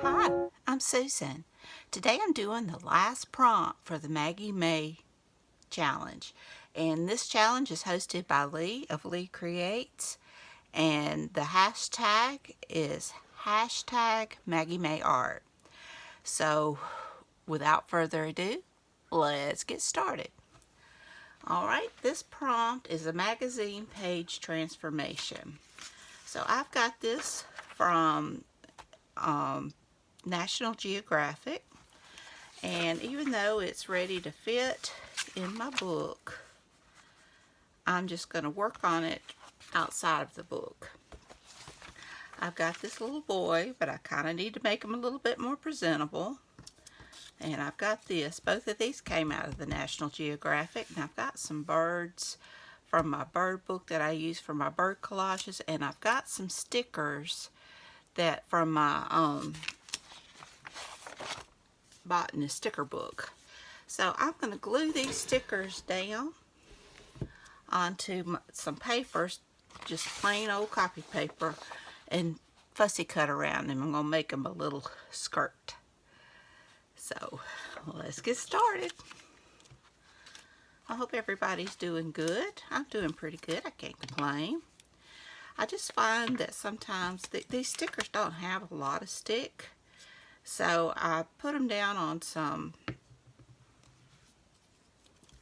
Hi, I'm Susan. Today I'm doing the last prompt for the Maggie-May challenge. And this challenge is hosted by Leigh of Leigh Creates. And the hashtag is hashtag Maggiemayart. So without further ado, let's get started. Alright, this prompt is a magazine page transformation. So I've got this from National Geographic, and even though it's ready to fit in my book, I'm just going to work on it outside of the book. I've got this little boy, but I kind of need to make him a little bit more presentable. And I've got this. Both of these came out of the National Geographic, and I've got some birds from my bird book that I use for my bird collages, and I've got some stickers that from my botanist sticker book. So I'm going to glue these stickers down onto some papers, just plain old copy paper, and fussy cut around them. I'm going to make them a little skirt. So let's get started. I hope everybody's doing good. I'm doing pretty good. I can't complain. I just find that sometimes these stickers don't have a lot of stick. So I put them down on some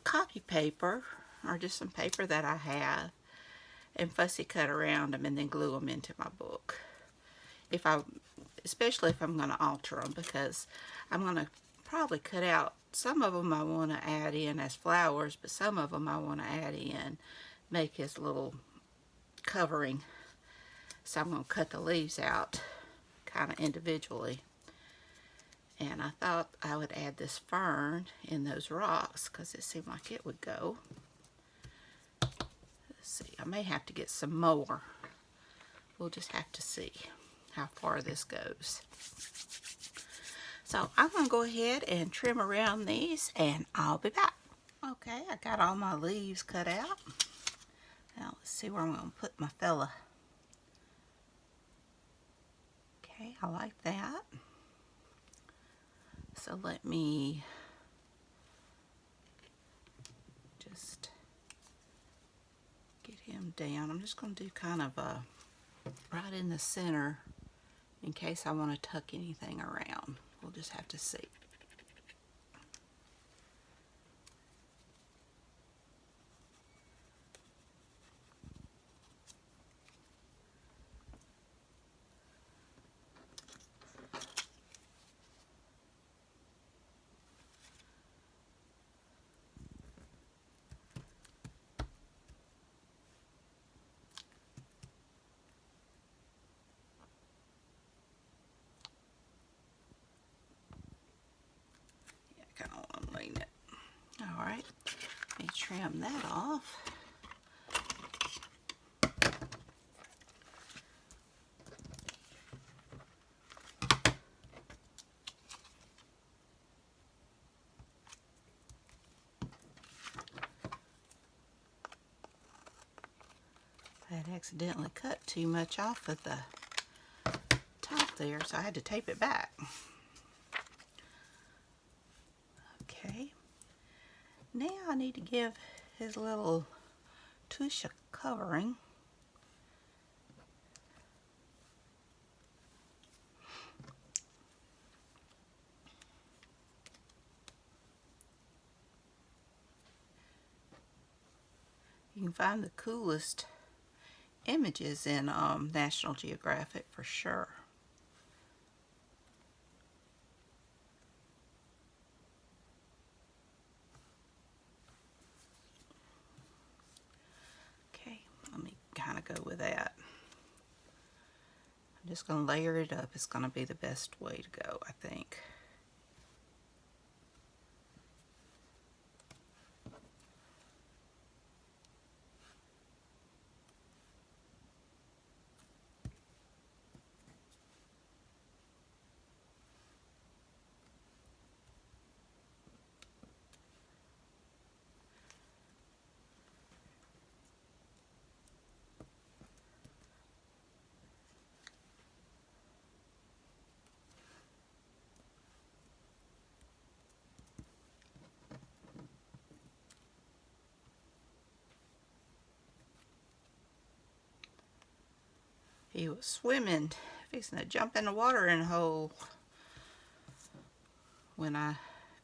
copy paper or just some paper that I have and fussy cut around them and then glue them into my book. Especially if I'm going to alter them, because I'm going to probably cut out some of them I want to add in as flowers, but some of them I want to add in, make his little covering. So I'm going to cut the leaves out kind of individually. And I thought I would add this fern in those rocks because it seemed like it would go. Let's see, I may have to get some more. We'll just have to see how far this goes. So I'm going to go ahead and trim around these, and I'll be back. Okay, I got all my leaves cut out. Now let's see where I'm going to put my fella. Okay, I like that. So let me just get him down. I'm just going to do kind of a right in the center in case I want to tuck anything around. We'll just have to see. Kind of want to lean it. All right, let me trim that off. I had accidentally cut too much off of the top there, so I had to tape it back. Okay, now I need to give his little tush a covering. You can find the coolest images in National Geographic for sure. Okay, let me kind of go with that. I'm just going to layer it up. It's going to be the best way to go, I think. He was swimming, fixing to jump in the watering hole when I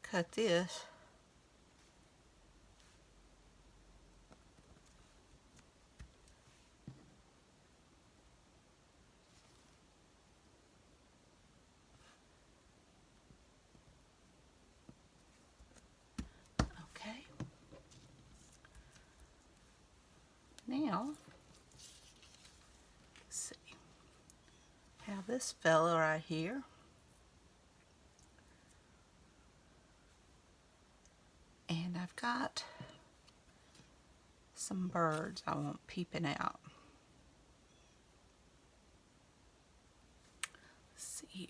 cut this. Okay. Now, let's see. Have this fella right here. And I've got some birds I want peeping out. Let's see here.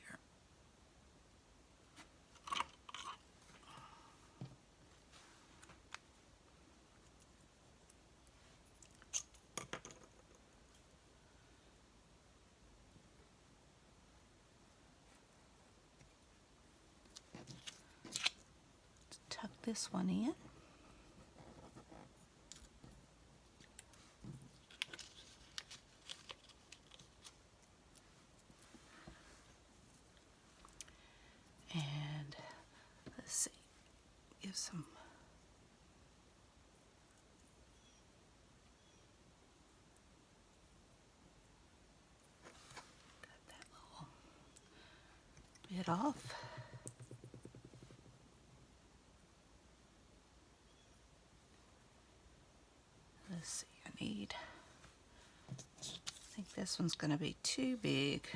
Tuck this one in. And let's see, give some cut that little bit off. Let's see, I think this one's going to be too big.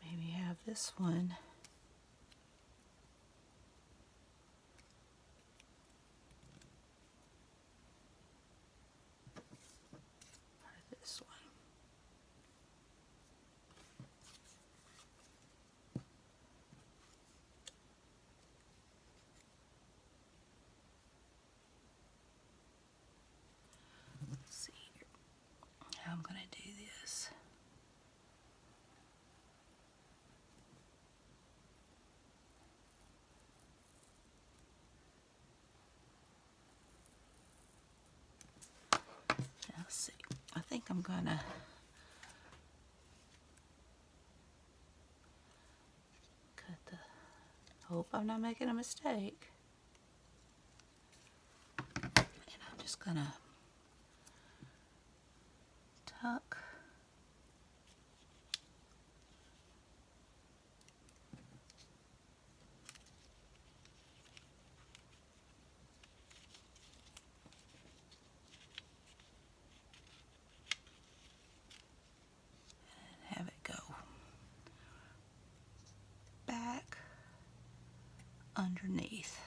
Maybe have this one. Or this one. Let's see how I'm going to do this. Let's see. I think I'm gonna cut the. Hope I'm not making a mistake. And I'm just gonna tuck. And have it go back underneath.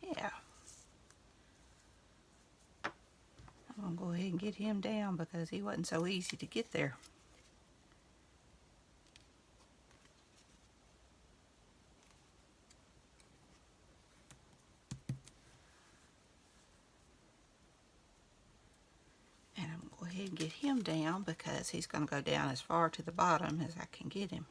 Yeah. I'm going to go ahead and get him down because he wasn't so easy to get there. And I'm going to go ahead and get him down because he's going to go down as far to the bottom as I can get him.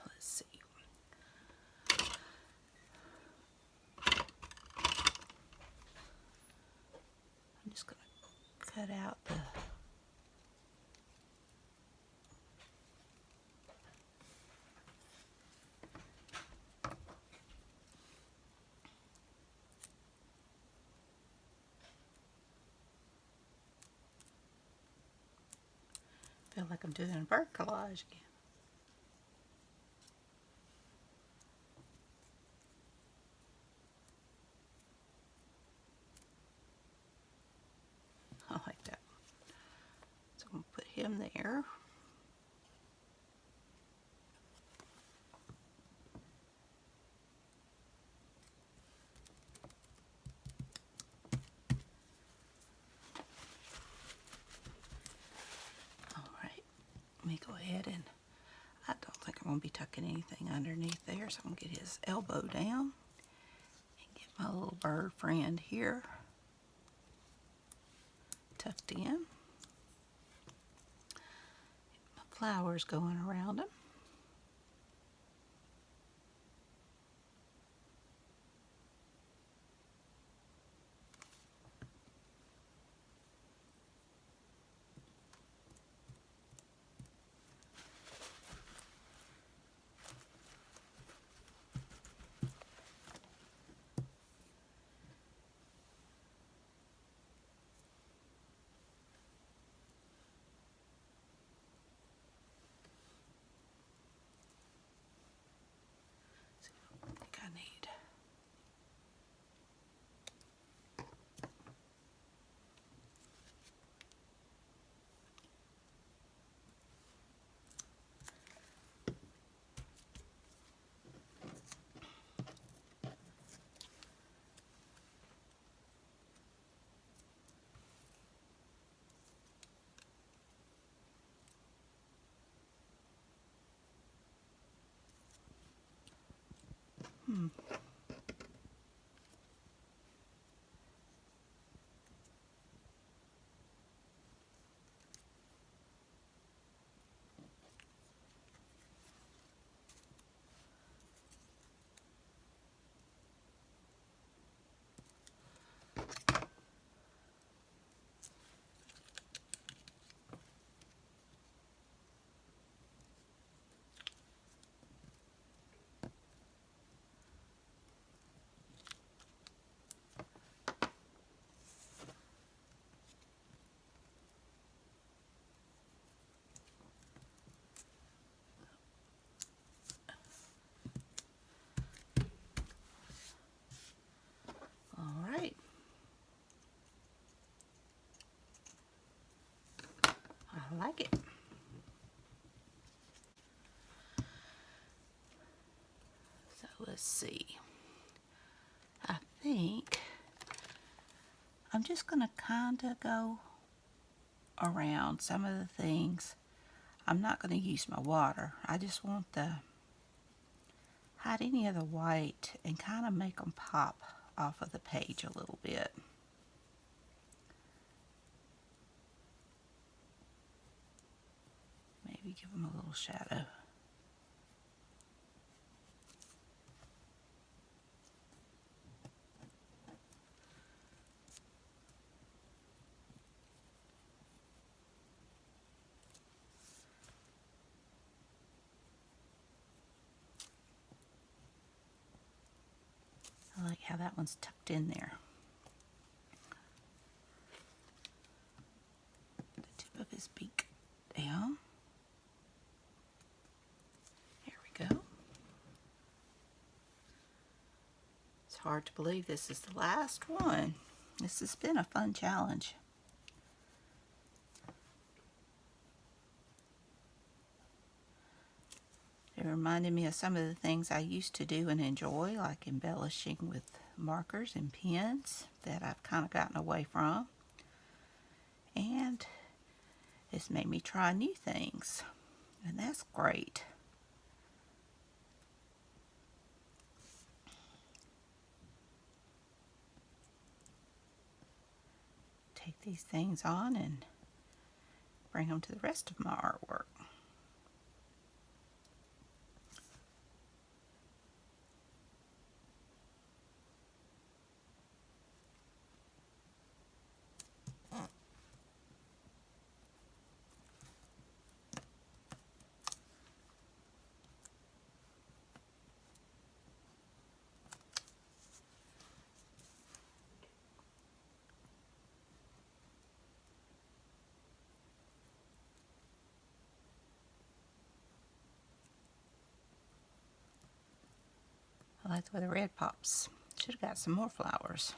Let's see. I'm just going to cut out the feel like I'm doing a bird collage again. I like that them there. Alright, let me go ahead and I don't think I'm going to be tucking anything underneath there, so I'm going to get his elbow down and get my little bird friend here tucked in. Get my flowers going around him. I think I need Alright. I like it. So let's see. I think I'm just going to kind of go around some of the things. I'm not going to use my water. I just want to hide any of the white and kind of make them pop off of the page a little bit. Maybe give them a little shadow. I like how that one's tucked in there. The tip of his beak down. There we go. It's hard to believe this is the last one. This has been a fun challenge. It reminded me of some of the things I used to do and enjoy, like embellishing with markers and pens that I've kind of gotten away from. And it's made me try new things, and that's great. Take these things on and bring them to the rest of my artwork. I like the way the red pops. Should have got some more flowers.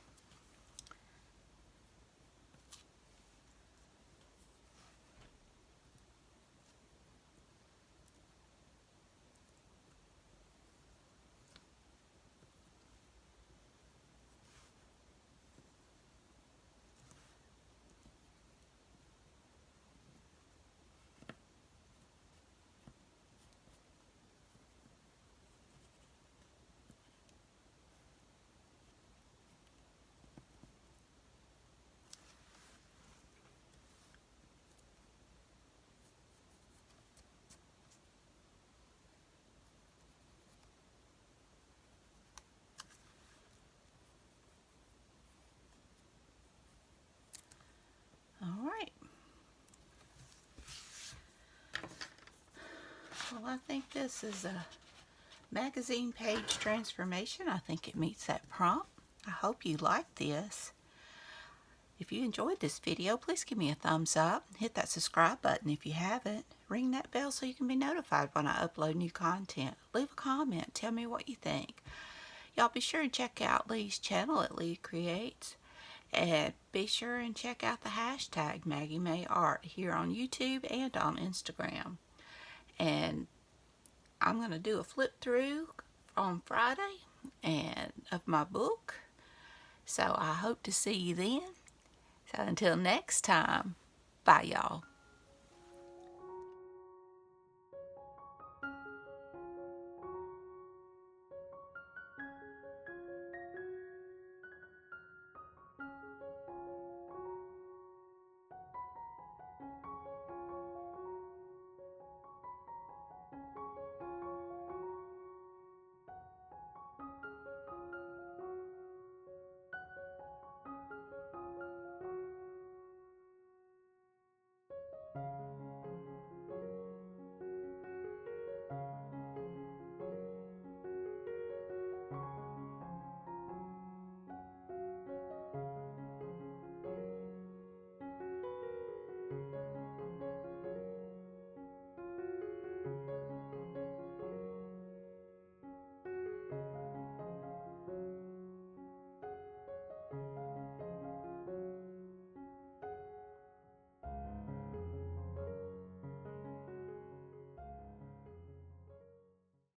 I think this is a magazine page transformation. I think it meets that prompt. I hope you like this. If you enjoyed this video, please give me a thumbs up. Hit that subscribe button if you haven't. Ring that bell so you can be notified when I upload new content. Leave a comment. Tell me what you think. Y'all be sure and check out Leigh's channel at Leigh Creates. And be sure and check out the hashtag Maggiemayart here on YouTube and on Instagram. And I'm going to do a flip through on Friday and of my book. So I hope to see you then. So until next time, bye y'all.